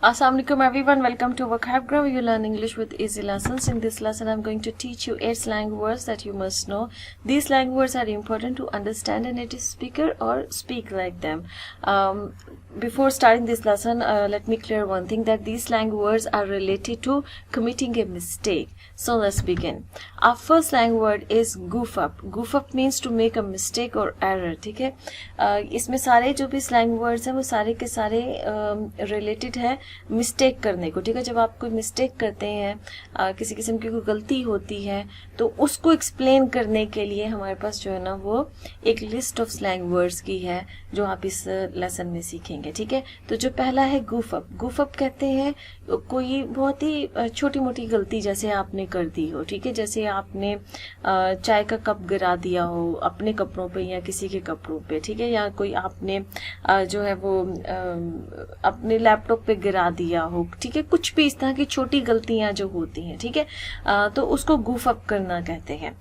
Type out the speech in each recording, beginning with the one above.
Assalamu alaikum everyone, welcome to Vocab You learn English with easy lessons. In this lesson I'm going to teach you 8 slang words that you must know. These slang words are important to understand a native speaker or speak like them. Before starting this lesson, let me clear one thing, that these slang words are related to committing a mistake. So let's begin. Our first slang word is goof up. Goof up means to make a mistake or error. ठीक है, इसमें सारे जो भी slang words हैं वो सारे के सारे related है मिस्टेक करने को. ठीक है, जब आप कोई मिस्टेक करते हैं, किसी किस्म की कोई गलती होती है, तो उसको एक्सप्लेन करने के लिए हमारे पास जो है ना वो एक लिस्ट ऑफ स्लैंग वर्ड्स की है जो आप इस लेसन में सीखेंगे. ठीक है, तो जो पहला है गूफ अप. गूफ अप कहते हैं कोई बहुत ही छोटी मोटी गलती जैसे आपने कर दी हो. ठीक है, जैसे आपने चाय का कप गिरा दिया हो अपने कपड़ों पे या किसी के कपड़ों पे. ठीक है, या कोई आपने जो है वो अपने लैपटॉप पे गिरा दिया हो. ठीक है, कुछ भी इस तरह की छोटी गलतियां जो होती हैं. ठीक है, तो उसको गूफ अप करना कहते हैं.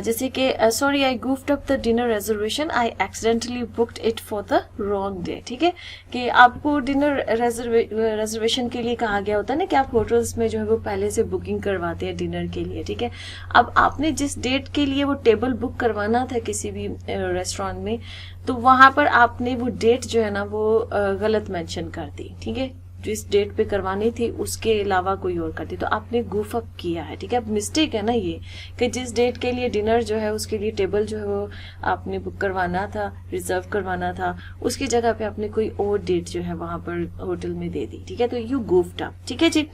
जैसे कि sorry I goofed up the dinner reservation, I accidentally booked it for the wrong day. ठीक है, कि आपको डिनर रिजर्वेशन के लिए कहा गया होता है ना कि आप होटल्स में जो है वो पहले से बुकिंग करवाते हैं डिनर के लिए. ठीक है, अब आपने जिस डेट के लिए वो टेबल बुक करवाना था किसी भी रेस्टोरेंट में, तो वहां पर आपने वो डेट जो है ना वो गलत मेंशन कर दी. ठीक है, जिस डेट पे करवानी थी उसके अलावा कोई और कर दी, तो आपने गूफ अप किया है. ठीक है, अब मिस्टेक है ना ये कि जिस डेट के लिए डिनर जो है उसके लिए टेबल जो है वो आपने बुक करवाना था, रिजर्व करवाना था, उसकी जगह पे आपने कोई और डेट जो है वहां पर होटल में दे दी. ठीक है, तो यू गूफ्ड अप. ठीक है जी.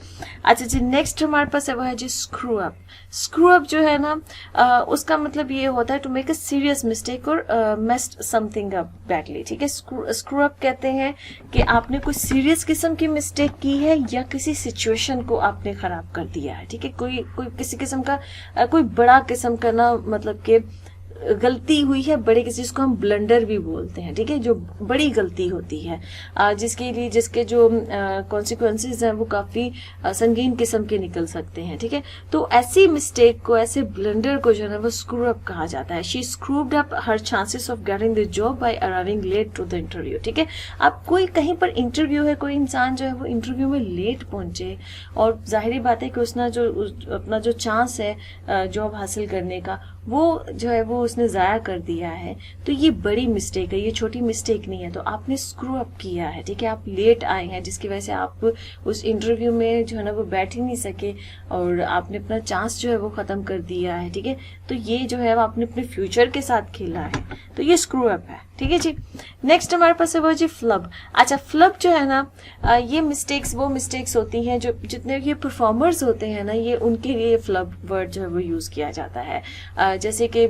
अच्छा जी, नेक्स्ट हमारे पास है वो है जी स्क्रू अप. स्क्रू अप जो है ना उसका मतलब ये होता है to make a serious mistake और मेस्ड समथिंग अप बैडली. ठीक है, स्क्रू अप कहते हैं कि आपने कोई सीरियस किस्म की मिस्टेक की है या किसी सिचुएशन को आपने खराब कर दिया है. ठीक है, कोई किसी किस्म का कोई बड़ा किस्म का ना मतलब कि गलती हुई है बड़े किसी, जिसको हम ब्लंडर भी बोलते हैं. ठीक है, जो बड़ी गलती होती है जिसके जो कॉन्सिक्वेंसेस हैं वो काफी संगीन किस्म के निकल सकते हैं. ठीक है, तो ऐसी मिस्टेक को, ऐसे ब्लंडर को जो है वो स्क्रू अप कहा जाता है. She screwed up her chances of getting the job by arriving late to the interview. ठीक है, अब कोई कहीं पर इंटरव्यू है, कोई इंसान जो है वो इंटरव्यू में लेट पहुंचे और जाहिर बात है कि उसना जो अपना जो चांस है जॉब हासिल करने का वो जो है वो उसने जाया कर दिया है. तो ये बड़ी मिस्टेक है, ये छोटी मिस्टेक नहीं है. तो आपने स्क्रू अप किया है. ठीक है, आप लेट आए हैं जिसकी वजह से आप उस इंटरव्यू में जो है ना वो बैठ ही नहीं सके और आपने अपना चांस जो है वो खत्म कर दिया है. ठीक है, तो ये जो है वो आपने अपने फ्यूचर के साथ खेला है, तो ये स्क्रू अप है. ठीक है जी. नेक्स्ट हमारे पास है वो जी फ्लब. अच्छा, फ्लब जो है ना ये वो मिस्टेक्स होती हैं जो जितने ये परफॉर्मर्स होते हैं ना, ये उनके लिए फ्लब वर्ड जो है वो यूज किया जाता है. जैसे कि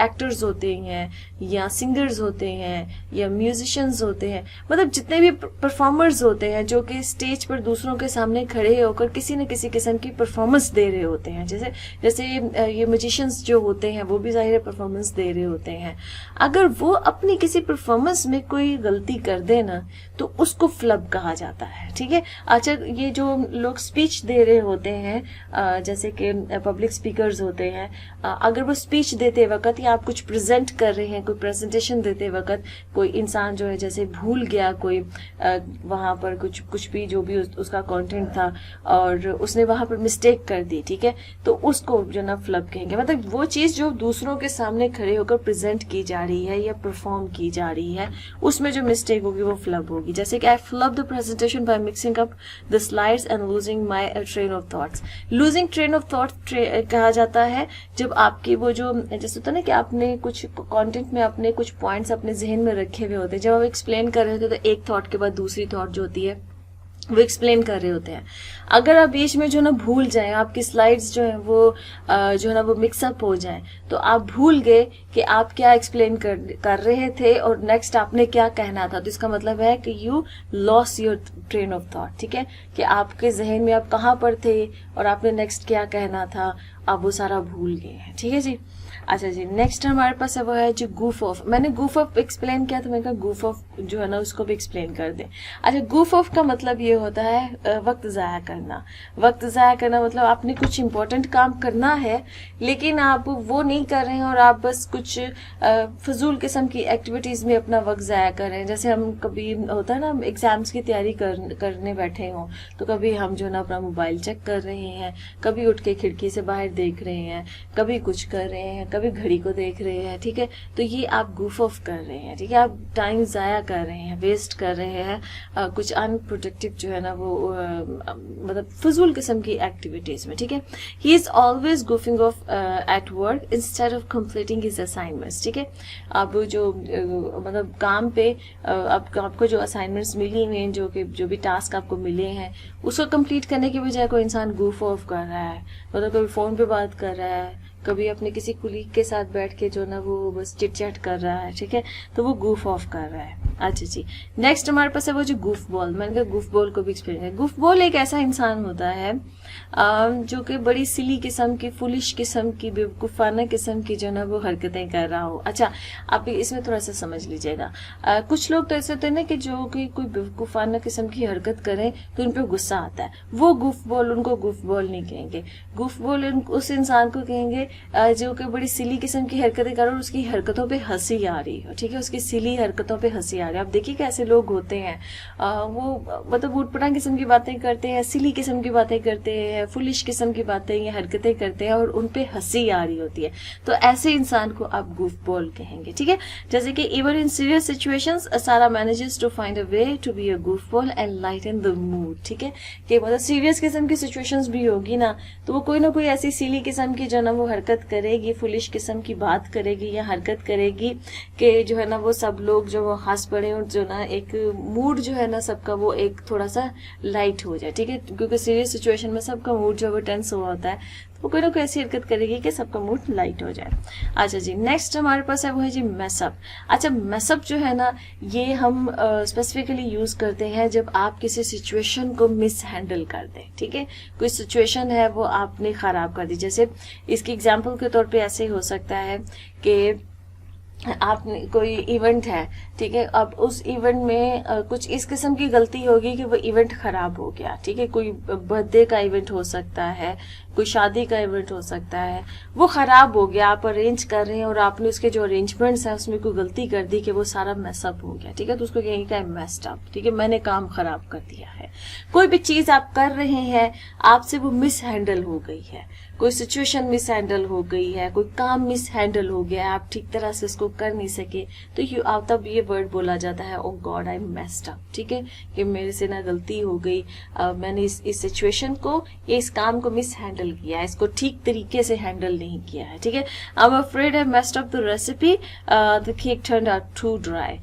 एक्टर्स होते हैं या सिंगर्स होते हैं या म्यूजिशियंस होते हैं, मतलब जितने भी परफॉर्मर्स होते हैं जो कि स्टेज पर दूसरों के सामने खड़े होकर किसी न किसी किस्म की परफॉर्मेंस दे रहे होते हैं. जैसे ये म्यूजिशियंस जो होते हैं वो भी जाहिर परफॉर्मेंस दे रहे होते हैं. अगर वो अपनी किसी परफॉर्मेंस में कोई गलती कर दे ना तो उसको फ्लब कहा जाता है. ठीक है. अच्छा, ये जो लोग स्पीच दे रहे होते हैं जैसे कि पब्लिक स्पीकर्स होते हैं, अगर वो स्पीच देते वक्त या आप कुछ प्रेजेंट कर रहे हैं, कोई प्रेजेंटेशन देते वक्त कोई इंसान जो है जैसे भूल गया कोई वहां पर कुछ भी जो भी उसका कंटेंट था और उसने वहां पर मिस्टेक कर दी. ठीक है, तो उसको जो ना फ्लब कहेंगे. मतलब वो चीज जो दूसरों के सामने खड़े होकर प्रेजेंट की जा रही है या परफॉर्म की जा रही है उसमें जो मिस्टेक होगी वो फ्लब होगी. जैसे कि I flub the presentation by mixing up the slides and losing my train of thoughts. Losing train of thoughts कहा जाता है जब आपकी वो जो जैसे होता है ना कि आपने कुछ कंटेंट में अपने कुछ पॉइंट्स अपने जहन में रखे हुए होते हैं, जब आप एक्सप्लेन कर रहे होते हैं तो एक थॉट के बाद दूसरी थॉट जो होती है वो एक्सप्लेन कर रहे होते हैं. अगर आप बीच में जो ना भूल जाएं, आपकी स्लाइड्स जो है वो जो है ना वो मिक्सअप हो जाएं, तो आप भूल गए कि आप क्या एक्सप्लेन कर रहे थे और नेक्स्ट आपने क्या कहना था, तो इसका मतलब है कि you loss your train of thought. ठीक है, कि आपके जहन में आप कहाँ पर थे और आपने नेक्स्ट क्या कहना था आप वो सारा भूल गए हैं, ठीक है जी। अच्छा जी, नेक्स्ट हमारे पास है वो है जो goof ऑफ। मैंने goof ऑफ एक्सप्लेन किया तो मैंने कहा goof ऑफ जो है ना उसको भी एक्सप्लेन कर दें। अच्छा, goof ऑफ का मतलब ये होता है वक्त ज़ाया करना। वक्त ज़ाया करना मतलब आपने कुछ इम्पोर्टेंट काम करना है लेकिन आप वो नहीं कर रहे हैं और आप बस कुछ फजूल किस्म की एक्टिविटीज़ में अपना वक्त ज़ाया कर रहे हैं। जैसे हम कभी होता है ना एग्ज़ाम्स की तैयारी करने बैठे हों तो कभी हम जो है ना अपना मोबाइल चेक कर रहे हैं, कभी उठ के खिड़की से बाहर देख रहे हैं, कभी कुछ कर रहे हैं, कभी घड़ी को देख रहे हैं, ठीक है। तो ये आप goof ऑफ कर रहे हैं, ठीक है। आप टाइम ज़ाया कर रहे हैं, वेस्ट कर रहे हैं कुछ अनप्रोडक्टिव जो है ना वो मतलब फजूल किस्म की एक्टिविटीज़ में, ठीक है। He is always goofing of at work instead of completing his assignments, ठीक है। अब जो मतलब काम पे आपको जो असाइनमेंट्स मिली हुई हैं, जो भी टास्क आपको मिले हैं उसको कंप्लीट करने की बजाय कोई इंसान goof ऑफ कर रहा है, मतलब कभी फ़ोन पे बात कर रहा है, कभी अपने किसी कुलीग के साथ बैठ के जो ना वो बस चिट चैट कर रहा है, ठीक है। तो वो goof ऑफ कर रहा है। अच्छा जी, नेक्स्ट हमारे पास है वो जो goof बॉल। मैंने कहा goof बॉल को भी एक्सप्लेन है। goof बॉल एक ऐसा इंसान होता है जो कि बड़ी सिली किस्म की, फुलिश किस्म की, बेवकूफ़ाना किस्म की जो ना वो हरकतें कर रहा हो। अच्छा, आप इसमें थोड़ा सा समझ लीजिएगा। कुछ लोग तो ऐसे होते हैं ना कि जो कि कोई बेवकूफ़ाना किस्म की हरकत करें तो उन पर गुस्सा आता है, वो goof बॉल, उनको goof बॉल नहीं कहेंगे। goof बॉल उस इंसान को कहेंगे जो कि बड़ी सिली किस्म की हरकतें कर और उसकी हरकतों पे हंसी आ रही हो, ठीक है। उसकी सिली हरकतों पे हंसी आ रही है। आप देखिए कैसे लोग होते हैं, वो मतलब उटपटांग किस्म की बातें करते हैं, सिली किस्म की बातें करते हैं, फुलिश किस्म की बातें या हरकतें करते हैं और उन पे हंसी आ रही होती है। तो ऐसे इंसान को आप goof बॉल कहेंगे, ठीक है। जैसे कि even in serious situations Sara manages to find a way to be a goof ball and lighten the mood, ठीक है। कि मतलब सीरियस किस्म की सिचुएशंस भी होगी ना तो वो कोई ना कोई ऐसी सिली किस्म की जो ना वो हरकत करेगी, फुलिश किस्म की बात करेगी या हरकत करेगी कि जो है ना वो सब लोग जो वो हंस पड़े और जो ना एक मूड जो है ना सबका वो एक थोड़ा सा लाइट हो जाए, ठीक है। क्योंकि सीरियस सिचुएशन में सबका मूड जो है वो टेंस हुआ होता है, तो कोई ना कोई ऐसी हरकत करेगी कि सबका मूड लाइट हो जाए। अच्छा जी, नेक्स्ट हमारे पास है वो है जी मैसअप। अच्छा, मैसअप जो है ना ये हम स्पेसिफिकली यूज़ करते हैं जब आप किसी सिचुएशन को मिस हैंडल कर दें, ठीक है। कोई सिचुएशन है वो आपने ख़राब कर दी। जैसे इसकी एग्जांपल के तौर पे ऐसे हो सकता है कि आपने कोई इवेंट है, ठीक है। अब उस इवेंट में कुछ इस किस्म की गलती होगी कि वो इवेंट खराब हो गया, ठीक है। कोई बर्थडे का इवेंट हो सकता है, कोई शादी का इवेंट हो सकता है, वो खराब हो गया, आप अरेंज कर रहे हैं और आपने उसके जो अरेंजमेंट्स हैं उसमें कोई गलती कर दी कि वो सारा मैसअप हो गया, ठीक है। तो उसको कहेंगे क्या, मैस्ड अप, ठीक है, मैंने काम खराब कर दिया है। कोई भी चीज़ आप कर रहे हैं आपसे वो मिस हैंडल हो गई है, कोई सिचुएशन मिस हैंडल हो गई है, कोई काम मिस हैंडल हो गया है, आप ठीक तरह से उसको कर नहीं सके, तो तब ये वर्ड बोला जाता है ओ गॉड आई मेस्ड अप, ठीक है। कि मेरे से ना गलती हो गई, मैंने इस सिचुएशन को, इस काम को मिस हैंडल किया है, इसको ठीक तरीके से हैंडल नहीं किया है, ठीक है। I am afraid I messed up the recipe, the cake turned out too dry.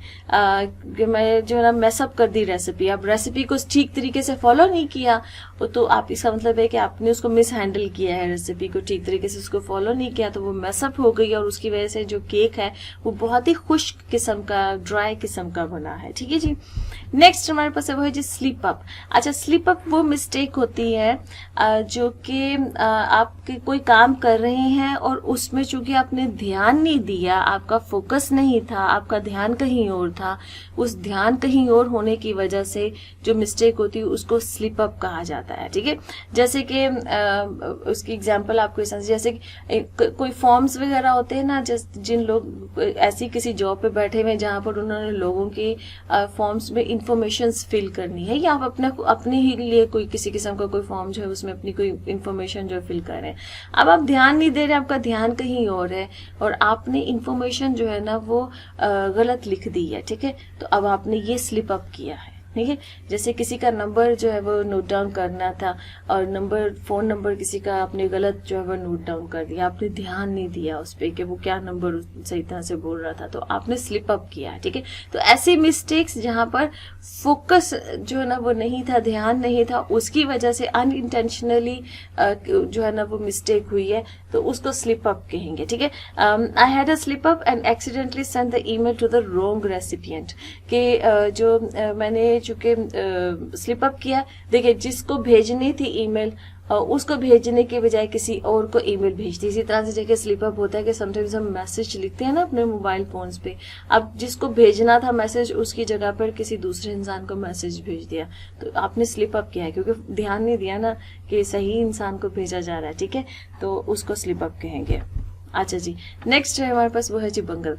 मैं जो है ना मेसअप कर दी रेसिपी, अब रेसिपी को ठीक तरीके से फॉलो नहीं किया तो आप, इसका मतलब है कि आपने उसको मिस हैंडल किया है, रेसिपी को ठीक तरीके से उसको फॉलो नहीं किया तो वो मेसअप हो गई और उसकी वजह से जो केक है वो बहुत ही खुश्क किस्म का, ड्राई किस्म का बना है, ठीक है जी। नेक्स्ट हमारे पास है वो है जी स्लिप अप। अच्छा, स्लिप अप वो मिस्टेक होती है जो कि आप कोई काम कर रहे हैं और उसमें चूंकि आपने ध्यान नहीं दिया, आपका फोकस नहीं था, आपका ध्यान कहीं और था, उस ध्यान कहीं और होने की वजह से जो मिस्टेक होती है उसको स्लिप अप कहा जाता है, ठीक है। जैसे कि उसकी एग्जांपल आपको इस, जैसे कोई फॉर्म्स वगैरह होते हैं ना, जिन लोग ऐसी किसी जॉब पे बैठे हुए जहाँ पर उन्होंने लोगों की फॉर्म्स में इंफॉर्मेशन फिल करनी है, या आप अपने ही लिए कोई किसी किस्म का कोई फॉर्म जो है उसमें अपनी कोई इंफॉर्मेशन जो फिल कर रहे हैं, अब आप ध्यान नहीं दे रहे, आपका ध्यान कहीं और है और आपने इंफॉर्मेशन जो है ना वो गलत लिख दी है, ठीक है। तो अब आपने ये स्लिप अप किया है, ठीक है। जैसे किसी का नंबर जो है वो नोट डाउन करना था और फोन नंबर किसी का आपने गलत जो है वो नोट डाउन कर दिया, आपने ध्यान नहीं दिया उस पर कि वो क्या नंबर सही तरह से बोल रहा था, तो आपने स्लिप अप किया है, ठीक है। तो ऐसी मिस्टेक्स जहाँ पर फोकस जो है ना वो नहीं था, ध्यान नहीं था, उसकी वजह से अनइंटेंशनली जो है ना वो मिस्टेक हुई है, तो उसको स्लिप अप कहेंगे, ठीक है। I had a slip up and accidentally send the email to the wrong recipient, कि जो मैंने चूंकि स्लिप अप किया, देखिए जिसको भेजनी थी ईमेल उसको भेजने के बजाय किसी और को ईमेल भेज दी। इसी तरह से जगह स्लिप अप होता है कि समटाइम्स हम मैसेज लिखते हैं ना अपने मोबाइल फोन्स पे, अब जिसको भेजना था मैसेज उसकी जगह पर किसी दूसरे इंसान को मैसेज भेज दिया, तो आपने स्लिप अप किया है, क्योंकि ध्यान नहीं दिया ना कि सही इंसान को भेजा जा रहा है, ठीक है, तो उसको स्लिप अप कहेंगे। अच्छा जी, नेक्स्ट है हमारे पास वो है जी बंगल।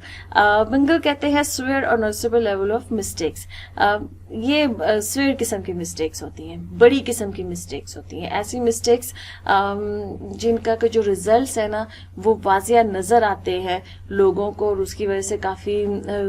बंगल कहते हैं स्वेयर और नोटिसेबल लेवल ऑफ मिस्टेक्स। ये स्वेयर किस्म की मिस्टेक्स होती हैं, बड़ी किस्म की मिस्टेक्स होती हैं, ऐसी मिस्टेक्स जिनका जो रिजल्ट्स है ना वो वाजिया नजर आते हैं लोगों को, और उसकी वजह से काफी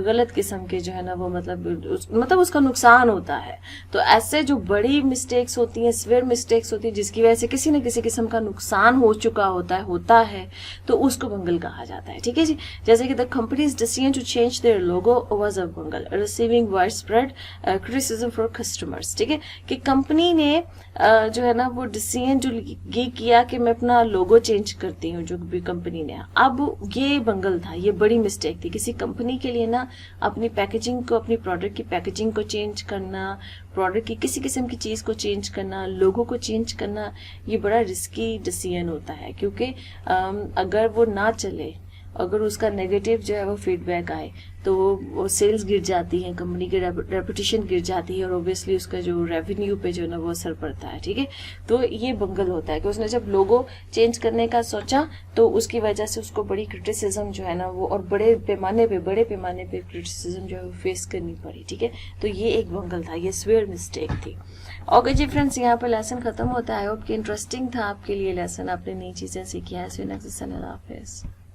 गलत किस्म के जो है ना वो मतलब उसका नुकसान होता है। तो ऐसे जो बड़ी मिस्टेक्स होती हैं, स्वेयर मिस्टेक्स होती है, जिसकी वजह से किसी न किसी किस्म का नुकसान हो चुका होता है, तो उसको बंगल कहा जाता है, ठीक है जी। जैसे कि the company's decision to change their logo was a bungle receiving widespread criticism for customers, ठीक है, कि कंपनी ने जो है ना वो डिसीजन जो ये किया कि मैं अपना लोगो चेंज करती हूँ, जो भी कंपनी ने, अब ये बंगल था, ये बड़ी मिस्टेक थी। किसी कंपनी के लिए ना अपनी पैकेजिंग को, अपनी प्रोडक्ट की पैकेजिंग को चेंज करना, प्रोडक्ट की किसी किस्म की चीज को चेंज करना, लोगों को चेंज करना, ये बड़ा रिस्की डिसीजन होता है, क्योंकि अगर वो ना चले, अगर उसका नेगेटिव जो है वो फीडबैक आए, तो वो सेल्स गिर जाती है, कंपनी की रेपुटेशन गिर जाती है, और ऑब्वियसली उसका जो रेवेन्यू पे जो है ना वो असर पड़ता है, ठीक है। तो ये बंगल होता है कि उसने जब लोगो चेंज करने का सोचा तो उसकी वजह से उसको बड़ी क्रिटिसिज्म जो है ना वो, और बड़े पैमाने पे क्रिटिसिज्म जो है वो फेस करनी पड़ी, ठीक है। तो ये एक बंगल था, ये स्वेयर मिस्टेक थी। ओके जी फ्रेंड्स, यहाँ पर लेसन खत्म होता है। आई होप कि इंटरेस्टिंग था आपके लिए लेसन, आपने नई चीजें सीखी है। सो नेक्स्ट सेशन, अल्लाह हाफिज़।